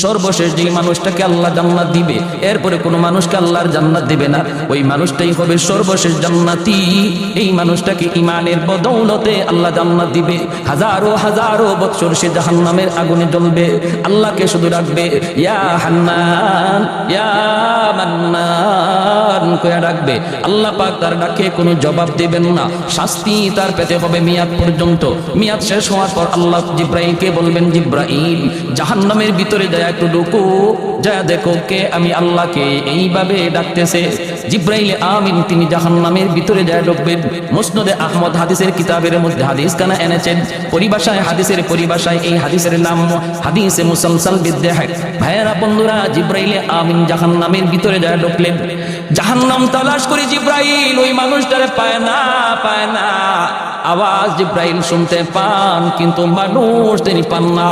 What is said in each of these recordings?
সর্বশেষ যে মানুষটাকে আল্লাহ জান্নাত দিবে, এরপরে কোনো মানুষকে আল্লাহর জান্নাত দিবে না, ওই মানুষটাই হবে সর্বশেষ জান্নাতি। এই মানুষটাকে ঈমানের বদৌলতে আল্লাহ জান্নাত দিবে। হাজারো হাজারো বছর সে জাহান্নামের আগুনে জ্বলবে, আল্লাহকে শুধু রাখবে ইয়া হান্নান ইয়া মান্নান কইয়া ডাকবে। আল্লাহ পাক তার ডাকে কোনো জবাব দেবেন না, শাস্তি তার পেতে হবে মেয়াদ পর্যন্ত। মেয়াদ শেষ হওয়ার পর আল্লাহ জিব্রাইলকে বলবেন, জিব্রাইল জাহান্নামের ভিতরে যায় একটু ঢুকো, যা দেখো কে আমি আল্লাহকে এইভাবে ডাকতেছে। জিব্রাইল আমিন তিনি জাহান্নামের ভিতরে যায় ঢুকবেন। মুসনাদে আহমদ হাদিসের কিতাবের মধ্যে হাদিস কানা এনেছেন, পরিভাষায় হাদিসের পরিভাষায় এই হাদিসের নাম হাদিসে মুসালসাল বিদ্যা। ভাইয়েরা বন্ধুরা, জিব্রাইল আমিন জাহান্নামের ভিতরে যায় ঢুকলেন। জাহান্নাম তালাশ করে জিব্রাইল ওই মানুষটারে পায় না, পায় না। আওয়াজ জিব্রাইল শুনতে পান কিন্তু মানুষ তিনি পান না।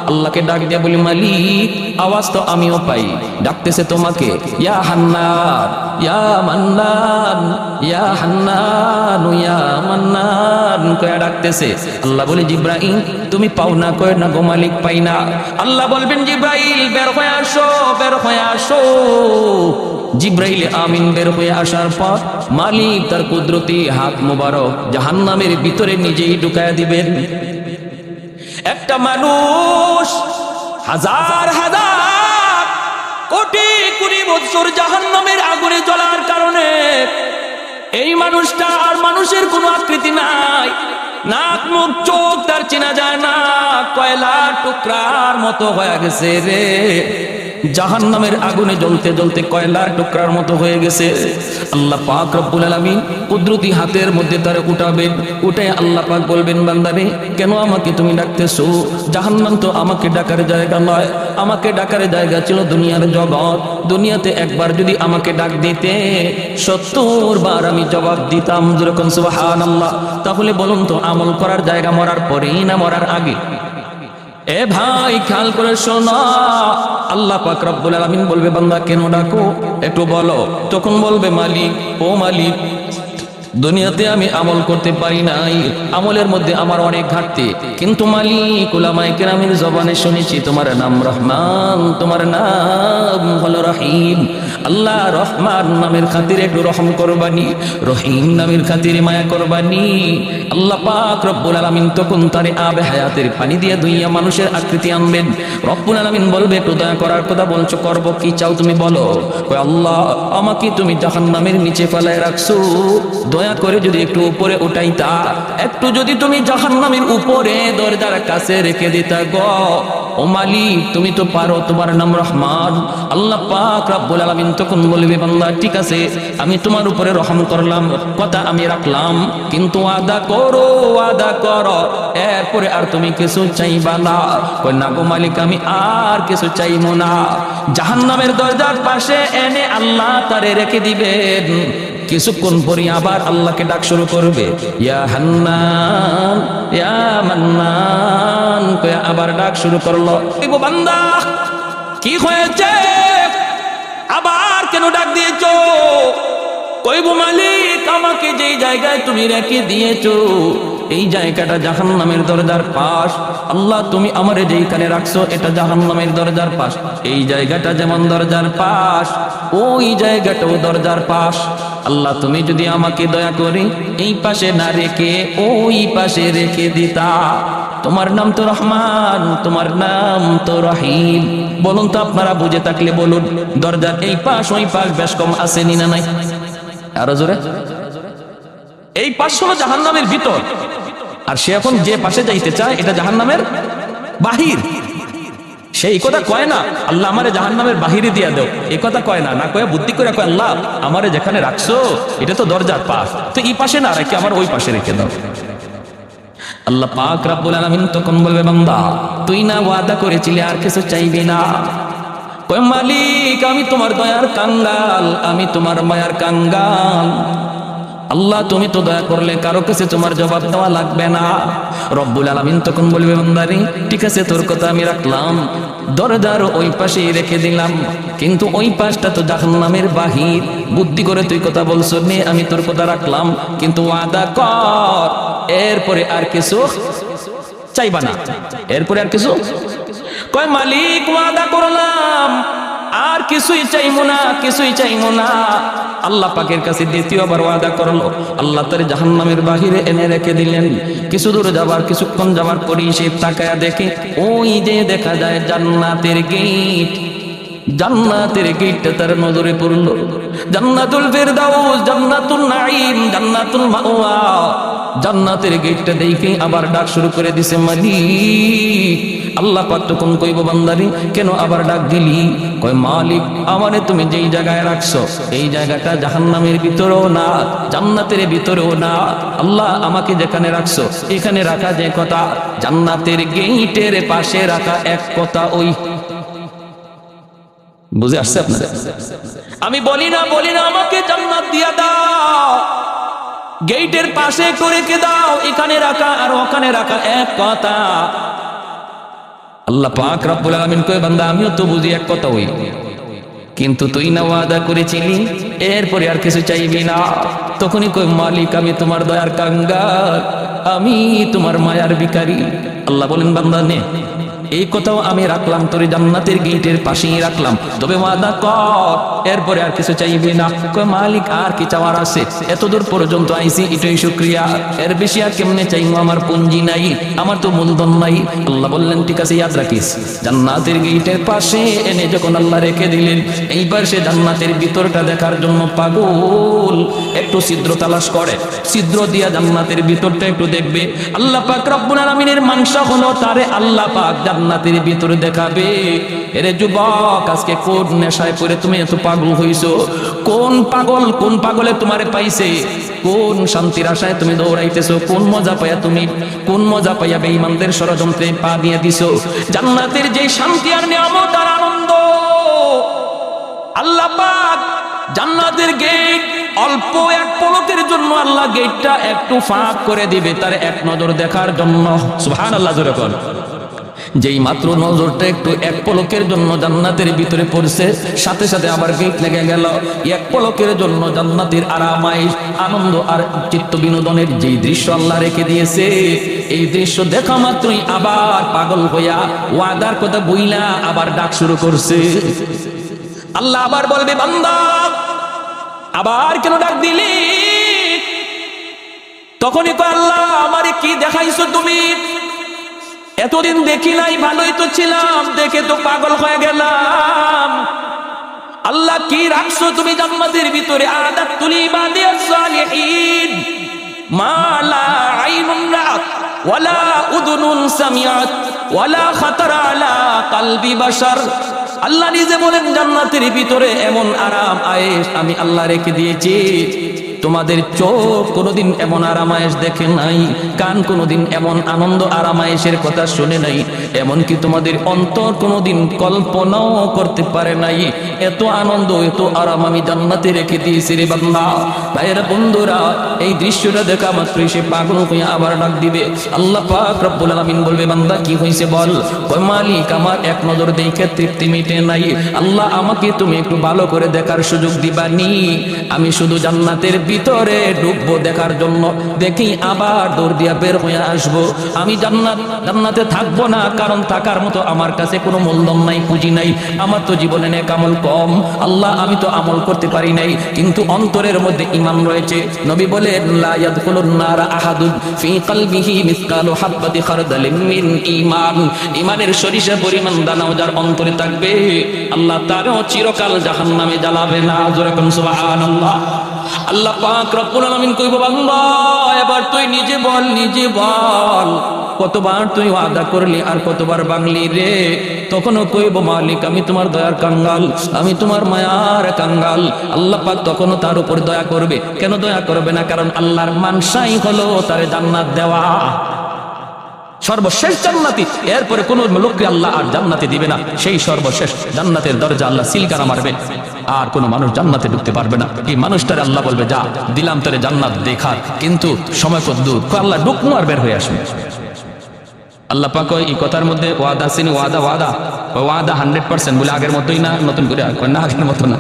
আল্লাহকে ডাক দিয়া বলি, মালিক আওয়াজ তো আমিও পাই, ডাকতেছে তোমাকে ইয়া হান্নান ইয়া মান্নান ইয়া হান্নান ইয়া মান্নান কয়ে ডাকতেছে। আল্লাহ বলে, জিব্রাইল তুমি পাও না? কয় না গো মালিক, পাই না। আল্লাহ বলবেন, জিব্রাইল বের হয়ে আসো, বের হয়ে আসো। জিব্রাইল আমিন বের হয়ে আসার পর মালিক তার কুদরতি হাত মোবারক জাহান্নামের ভিতরে নিজেই ঢুকায়া দিবেন। একটা মানুষ হাজার হাজার কোটি কোটি বছর জাহান্নামের আগুনে জ্বলার কারণে এই মানুষটা আর মানুষের কোনো আকৃতি নাই, নাক মুখ চোখ তার চেনা যায় না, কয়লার টুকরার মতো হয়ে গেছে রে। জাহান্নামের আগুনে জ্বলতে জ্বলতে কয়লার টুকরার মতো হয়ে গেছে। আল্লাহ পাক রব্বুল আলামিন কুদরতি হাতের মধ্যে তারে উঠাবেন। উঠে আল্লাহ পাক বলবেন, বান্দারে কেন আমাকে তুমি ডাকতেছো? জাহান্নাম তো আমাকে ডাকার জায়গা নয়, আমাকে ডাকার জায়গা ছিল দুনিয়ার জগৎ। দুনিয়াতে একবার যদি আমাকে ডাক দিতে ৭০ বার আমি জবাব দিতাম। যেরকম সুবহানাল্লাহ। তাহলে বলুন তো, আমল করার জায়গা মরার পরেই না মরার আগে? এ ভাই খেয়াল করে শোনা, আল্লাহ পাক রব্বুল আলামিন বলবে, বান্দা কেন ডাকো একটু বলো। তখন বলবে, মালিক ও মালিক, দুনিয়াতে আমি আমল করতে পারি নাই, আমলের মধ্যে আমার অনেক ঘাটতি, কিন্তু মালিক উলামায়ে কেরামের জবানে শুনেছি তোমার নাম রহমান, তোমার নাম হলো রহিম। আল্লাহ রহমান নামের খাতিরে একটু রহম করবানি, রহিম নামের খাতিরে মায়া করবানি। আল্লাহ পাক রব্বুল আলামিন তখন তারে আবে হায়াতের পানি দিয়ে দুইয়া মানুষের আকৃতি আনবেন। রব্বুল আলামিন বলবে, একটু দয়া করার কথা বলছো, করব কি চাও তুমি বলো। কয়, আল্লাহ আমাকে তুমি জাহান্নামের নিচে ফেলায় রাখছো, দয়া করে যদি একটু উপরে উঠাইতা, একটু যদি তুমি জাহান্নামের উপরে দরজার কাছে রেখে দিতা গো। ও মালিক তুমি তো পারো, তোমার নাম রহমান। আল্লাহ পাক রব্বুল আলামিন তখন বলবে, বান্দা ঠিক আছে আমি তোমার উপরে রহম করলাম, কথা আমি রাখলাম, কিন্তু ওয়াদা করো, ওয়াদা করো এরপরে আর তুমি কিছু চাইবা না। কই না গো মালিক আমি আর কিছু চাইবো না। জাহান্নামের দরজার পাশে এনে আল্লাহ তারে রেখে দিবেন। কিছুক্ষণ পরে আবার আল্লাহকে ডাক শুরু করবে, ইয়া হান্নান ইয়া মান্নান কয়ে আবার ডাক শুরু করলো। বান্দা কি হয়েছে, আবার কেন ডাক দিয়েছো? কইব মালিক আমাকে যেই জায়গায় তুমি রেখে দিয়েছো এই জায়গাটা জাহান্নামের দরজার পাশ। আল্লাহ তুমি আমারে যেইখানে রাখছো এটা জাহান্নামের দরজার পাশ। এই জায়গাটা যেমন দরজার পাশ, ওই জায়গাটাও দরজার পাশ। আল্লাহ তুমি যদি আমাকে দয়া করে এই পাশে না রেখে ওই পাশে রেখে দিতা। তোমার নাম তো রহমান, তোমার নাম তো রহিম। বলুন তো আপনারা বুঝে থাকলে বলুন, দরজার এই পাশ ওই পাশ বেশ কম আছে না নাই? আরো জোরে। এই পাশ হলো জাহান্নামের ভিতর, আর সে এখন যে পাশে যাইতে চায় এটা জাহান্নামের বাহির। সেই কথা কয় না আল্লাহ আমারে জাহান্নামের বাহিরে দিয়া দাও, এই কথা কয় না, না কয়ে বুদ্ধি করে কয় আল্লাহ আমারে যেখানে রাখছো এটা তো দরজার পাশ, তো এই পাশে না রেখে আমার ওই পাশে রেখে দাও। আল্লাহ পাক রব্বুল আলামিন তখন বলবে, বান্দা তুই না ওয়াদা করেছিলি আর কিছু চাইবি না? কয় মালিক আমি তোমার দয়ার কাঙ্গাল, আমি তোমার মায়ার কাঙ্গাল। আল্লাহ তুমি তো দয়া করলে কারো কাছে তোমার জবাব দেওয়া লাগবে না। রব্বুল আলামিন তখন বলবে, বান্দারে ঠিক আছে তোর কথা আমি রাখলাম, দরজার ওই পাশেই রেখে দিলাম, কিন্তু ওই পাশটা তো জাহান্নামের বাহির। বুদ্ধি করে তুই কথা বলছ নে, আমি তোর কথা রাখলাম, কিন্তু ওয়াদা কর এরপরে আর কিছু চাইবা না। এরপরে আর কিছু? কয় মালিক ওয়াদা করলাম কিছুই চাইবো না, কিছুই চাইবো না। আল্লাহ পাকের কাছে দ্বিতীয়বার ওয়াদা করলো। আল্লাহ তার জাহান্নামের বাহিরে এনে রেখে দিলেন। কিছু দূর যাবার, কিছুক্ষণ যাবার পরই সে তাকায়া দেখে, ওই যে দেখা যায় জান্নাতের গেট। জান্নাতের গেটটা তার নজরে পড়লো। জান্নাতুল ফেরদাউস, জান্নাতুল নাঈম, জান্নাতুল মাওয়া। জান্নাতের গেটটা দেখে আবার ডাক শুরু করে দিছে, মালিক। আল্লাহ পাক তখন কইব, বান্দারে কেন আবার ডাক দিলি? কয়, মালিক আমারে তুমি যেই জায়গায় রাখছো এই জায়গাটা জাহান্নামের ভিতরেও না, জান্নাতের ভিতরেও না। আল্লাহ আমাকে যেখানে রাখছো এখানে রাখা যে কথা, জান্নাতের গেটের পাশে রাখা এক কথা। ওই বুঝে আসছে আপনাদের? আমি বলি না আমাকে জান্নাত দিয়া দাও, গেটের পাশে করে কে দাও, এখানে রাখা আর ওখানে রাখা এক কথা। আল্লাহ পাক রব্বুল আলামিন কয়, বান্দা আমিও তো বুঝি এক কথা ওই, কিন্তু তুই না ওয়াদা করেছিলি এরপরে আর কিছু চাইবি না। তখনই কই, মালিক আমি তোমার দয়ার কাঙ্গাল, আমি তোমার মায়ার ভিখারি। আল্লাহ বলেন, বান্দা নে, এই কথাও আমি রাখলাম, তোর জান্নাতের গেটের পাশেই রাখলাম, তবে ওয়াদা কর এরপরে আর কিছু চাইবি না। কই, মালিক আর কি চাওয়ার আছে, এত দূর পর্যন্ত আইছি, এটাই শুকরিয়া, এর বেশি আর কেমনে চাইবো, আমার পুঞ্জি নাই, আমার তো মূলধন নাই। আল্লাহ বললেন, ঠিক আছে, ইয়াদ রাখিস। জান্নাতের গেটের পাশে এনে যখন আল্লাহ রেখে দিলেন, এইবার সে জান্নাতের ভিতরটা দেখার জন্য পাগল, একটু ছিদ্র তালাশ করে, ছিদ্র দিয়া জান্নাতের ভিতরটা একটু দেখবে। আল্লাহ পাক রব্বুল আলামিনের মানসা হলো তারে আল্লাহ পাক জান্নাতের ভিতরে দেখাবে। এরে যুবক, আজকে কোন নেশায় পড়ে তুমি এত পাগল হইছো? কোন পাগলে তোমারে পাইছে? কোন শান্তির আশায় তুমি দৌড়াইতেছো? কোন মজা পাইয়া বেঈমানদের ষড়যন্ত্রে পা দিয়ে দিছো? জান্নাতের যে শান্তি আর নিয়ামত আর আনন্দ, আল্লাহ পাক জান্নাতের গেট অল্প এক পলকের জন্য আল্লাহ গেটটা একটু ফাঁক করে দিবে তার এক নজর দেখার জন্য। সুবহানাল্লাহ, জোরে বল। যেই মাত্র নজরটা একটু এক পলকের জন্য জান্নাতের ভিতরে পড়ছে, সাথে সাথে আবার গেট লেগে গেল। এক পলকের জন্য জান্নাতের আরামাইশ, আনন্দ আর চিত্ত বিনোদনের যেই দৃশ্য আল্লাহ রেখে দিয়েছে, এই দৃশ্য দেখা মাত্রই আবার পাগল হইয়া ওয়াদার কথা বইলা আবার ডাক শুরু করছে। আল্লাহ আবার বলবে, বান্দা আবার কেন ডাক দিলি? তখনই কয়, আল্লাহ আমারে কি দেখাইছো তুমি? এতদিন দেখি নাই, ভালোই তো ছিলাম, দেখে তো পাগল হয়ে গেলাম। আল্লাহ কি রাখছো তুমি জান্নাতের ভিতরে? আদাতুল ইবাদিয়াস সালিহিন মা লা আইনুন রাআত ওয়ালা উযুনুন সামিআত ওয়ালা খাতারা আলা কলবি বাশার। আল্লাহ নিজে বলেন, জান্নাতের ভিতরে এমন আরাম আয়েশ আমি আল্লাহ রেখে দিয়েছি, তোমাদের চোখ কোনোদিন এমন আরামায়েশ দেখে নাই, কান কোনোদিন এমন আনন্দ আরামায়েশের কথা শুনে নাই, এমনকি তোমাদের অন্তর কোনোদিন কল্পনাও করতে পারে নাই। এত আনন্দ, এত আরাম আমি জান্নাতে রেখে দিয়েছি রে বান্দা। ভাইয়েরা, বন্ধুরা, এই দৃশ্যটা দেখা মাত্রই সে পাগল হয়ে আবার ডাক দিবে। আল্লাহ পাক রব্বুল আলামিন বলবে, বান্দা কি হয়েছে বল? কয়, মালিক আমার এক নজর দেখে তৃপ্তি মিটে নাই, আল্লাহ আমাকে তুমি একটু ভালো করে দেখার সুযোগ দিবানি। আমি শুধু জান্নাতের ভিতরে ঢুকবো দেখার জন্য, দেখি আবার দৌড় দিয়া বের হয়ে আসবো। আমি জান্নাতে থাকবো না, কারণ থাকার মতো আমার কাছে কোনো মূলধন নাই, পুঁজি নাই, আমার তো জীবনে নেক আমল কম। আল্লাহ আমি তো আমল করতে পারি নাই, কিন্তু অন্তরের মধ্যে ঈমান রয়েছে। নবী বলেন, লা ইয়াদখুলুন নারা আহাদুন ফি কলবিহি মিসকালু হাববাতি খারদালিন মিন ঈমান। ঈমানের সরিষা পরিমাণ দানাও যার অন্তরে থাকবে, আল্লাহ তারও চিরকাল জাহান্নামে জ্বালাবে না। জোরে কোন সুবহানাল্লাহ। আল্লাহ পাক রব্বুল আলামিন কইব, বান্দা এবার তুই নিজে বল কতবার তুই ওয়াদা করলি আর কতবার ভাঙলি রে? তখনও কইব, মালিক আমি তোমার দয়ার কাঙ্গাল, আমি তোমার মায়ার কাঙ্গাল। আল্লাহ পাক তখনও তার উপর দয়া করবে। কেন দয়া করবে না? কারণ আল্লাহর মানসাই হলো তারে জান্নাত দেওয়া, সর্বশেষ জান্নাতি। এরপরে কোন লোককে আল্লাহ আর জান্নাতে দিবে না, সেই সর্বশেষ জান্নাতের দরজা আল্লাহ সিলগানা মারবে, আর কোন মানুষ জান্নাতে ঢুকতে পারবে না। এই মানুষটারে আল্লাহ বলবে, যা দিলাম তোরে জান্নাত দেখার, কিন্তু সময় কত দূর, আল্লাহ ঢুকমু আর বের হয়ে আসবে। আল্লাহ পাক এই কথার মধ্যে ওয়াদা আছে, ওয়াদা 100% বলে আগের মতোই না, নতুন করে না, আগের মতো না,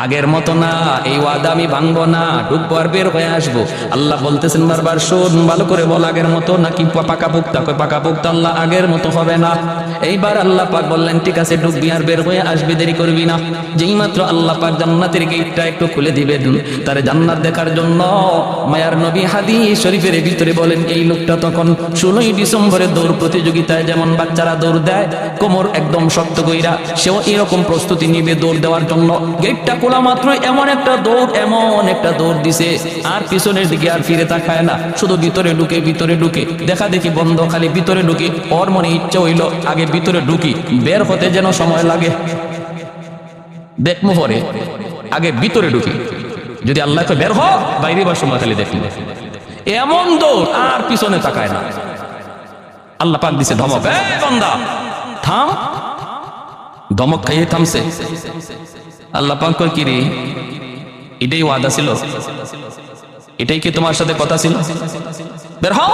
আগের মতো না। এই ওয়াদা আমি ভাঙবো না, ঢুকবো আর বের হয়ে আসবো। আল্লাহ বলতেছেন বারবার, শোন ভালো করে বল, আগের মতো নাকি পাকা পোক্তা? পাকা পোক্তা আল্লাহ আগের মতো হবে না। এইবার আল্লাহ পাক বললেন ঠিক আছে ঢুকবি আর বের হয়ে আসবি, দেরি করবি না। যেই মাত্র আল্লাহ পাক জান্নাতের গেটটা একটু খুলে দিবেন তারে জান্নাত দেখার জন্য, মায়ার নবী হাদিস শরীফের ভিতরে বলেন এই লোকটা তখন 16ই ডিসেম্বরে দৌড় প্রতিযোগিতায় যেমন বাচ্চারা দৌড় দেয় কোমর একদম শক্ত কইরা, সেও এরকম প্রস্তুতি নিবে দৌড় দেওয়ার জন্য। গেটটা খোলা মাত্র এমন একটা দৌড় দিছে, আর পিছনের দিকে আর ফিরে তাকায় না, শুধু ভিতরে ঢুকে দেখা দেখি বন্ধ, খালি ভিতরে ঢুকি। ওর মনে ইচ্ছা হইল আগে ভিতরে ঢুকি, বের হতে যেন সময় লাগে, দেখবো পরে, আগে ভিতরে ঢুকি, যদি আল্লাহ তো বের হ বাইরে বা সময় খালি দেখলি। এমন দৌড়, আর পিছনে তাকায় না। আল্লাহ পাক দিছে ধমক, এই বান্দা থাম। ধমক খাইয়ে থামছে। আল্লাহ পাক কয় কি রে, এটাই ওয়াদা ছিল? এটাই কি তোমার সাথে কথা ছিল? বের হও।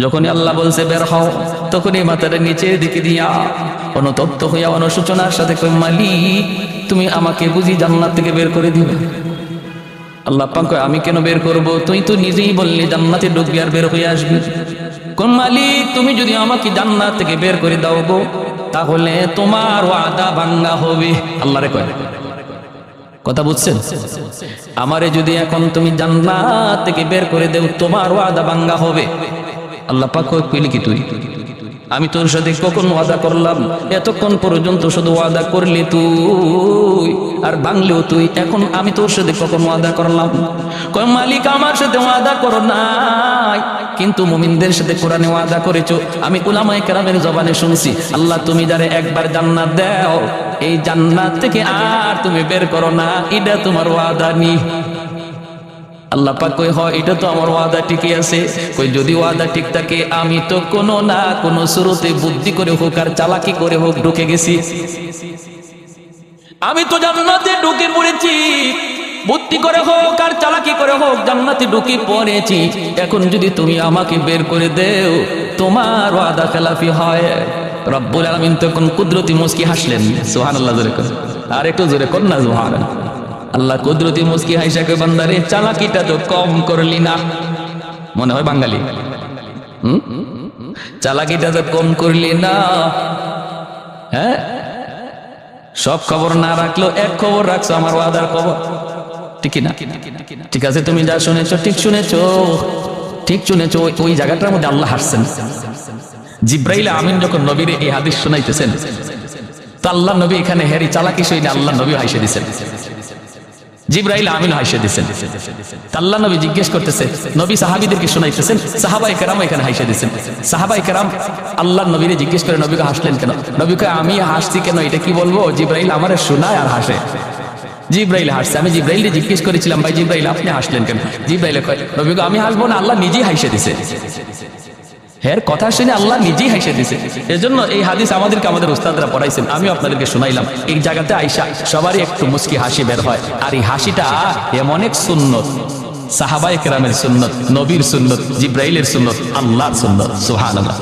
যখনই আল্লাহ বলছে বের হও, তখনই মাথাটা নিচের দিকে দিয়া অনুতপ্ত হইয়া অনুশোচনার সাথে কই মালিক তুমি আমাকে বুঝি জান্নাত থেকে বের করে দিবে? আল্লাহ পাক কয় আমি কেন বের করব, তুই তো নিজেই বললি জান্নাতে ঢুকবি আর বের হয়ে আসবি। কোন মালিক তুমি যদি আমাকে জান্নাত থেকে বের করে দাও গো, তাহলে তোমার ওয়াদা ভাঙা হবে। আল্লাহ রে কয়, কথা বুঝছেন? আমারে যদি এখন তুমি জান্নাত থেকে বের করে দেও তোমার ওয়াদা ভাঙা হবে। আল্লাহ পাক কইলি কি তুই, আমি তোর সাথে কখন ওয়াদা করলাম? এতক্ষণ পর্যন্ত শুধু ওয়াদা করলি তুই আর ভাঙলেও তুই, এখন আমি তোর সাথে কখন ওয়াদা করলাম? কয় মালিক আমার সাথে ওয়াদা করো নাই, কিন্তু মুমিনদের সাথে কোরআনে ওয়াদা করেছো। আমি উলামায়ে কেরামের জবানে শুনছি, আল্লাহ তুমি যারে একবার জান্নাত দাও এই জান্নাত থেকে আর তুমি বের করো না, এটা তোমার ওয়াদা নি। আল্লাহ পাক কই হয় এটা তো আমার ওয়াদা ঠিকই আছে। কই যদি ওয়াদা ঠিক থাকে আমি তো কোনো না কোনো সুরতে বুদ্ধি করে হোক আর চালাকি করে হোক ঢুকে গেছি, আমি তো জান্নাতে ঢুকে পড়েছি, বুদ্ধি করে হোক আর চালাকি করে হোক জান্নাতে ঢুকে পড়েছি। এখন যদি তুমি আমাকে বের করে দেও তোমার ওয়াদা খেলাফি হয়। রব্বুল আলামিন তখন কুদরতি মুস্কি হাসলেন, সুবহানাল্লাহ জোরে কর, আর একটু জোরে কর না সুবহানাল্লাহ। আল্লাহ কুদরতি মুস্কি হাসা কই বান্দারে চালাকিটা তো কম করলি না। মনে হয় বাঙালি, চালাকিটা তো কম করলি না। হ্যাঁ, সব খবর না রাখলেও এক খবর রাখছো, আমার ওয়াদার খবর, ঠিক না? ঠিক আছে, তুমি যা শুনেছো ঠিক শুনেছো, ঠিক শুনেছো। ওই জায়গাটার মধ্যে আল্লাহ হাসছেন। জিব্রাইল আমিন যখন নবীরে এই হাদিস শোনাইতেছেন, তো আল্লাহ নবী এখানে হেরি চালাকি শুনে আল্লাহ নবী হাসে দিছেন, জিব্রাইল আমিন হাসে দিছেন। আল্লাহ নবী জিজ্ঞেস করতেছে, নবী সাহাবীদেরকে শোনাইতেছেন, সাহাবায়ে কেরাম এখানে হাসে দিছেন। সাহাবায়ে কেরাম আল্লাহ নবীরে জিজ্ঞেস করে নবীকে হাসলেন কেন? নবী কয় আমি হাসছি কেন এটা কি বলবো? জিব্রাইল আমারে শোনায় আর হাসে। জিব্রাইল হাসছে, আমি জিব্রাইলকে জিজ্ঞেস করেছিলাম ভাই জিব্রাইল আপনি হাসলেন কেন? জিব্রাইল কয় নবীকে আমি হাসবো না, আল্লাহ নিজেই হাসে দিছে। এর কথা শুনে আল্লাহ নিজেই হাসে দিছে। এজন্য এই হাদিস আমাদেরকে আমাদের উস্তাদরা পড়াইছেন, আমিও আপনাদেরকে শোনাইলাম। এই জায়গাতে আইসা সবারই একটু মুস্কি হাসি বের হয়, আর এই হাসিটা এমন এক সুন্নত, সাহাবায়ে কেরামের সুন্নত, নবীর সুন্নত, জিব্রাইলের সুন্নত, আল্লাহর সুন্নত। সুবহানাল্লাহ।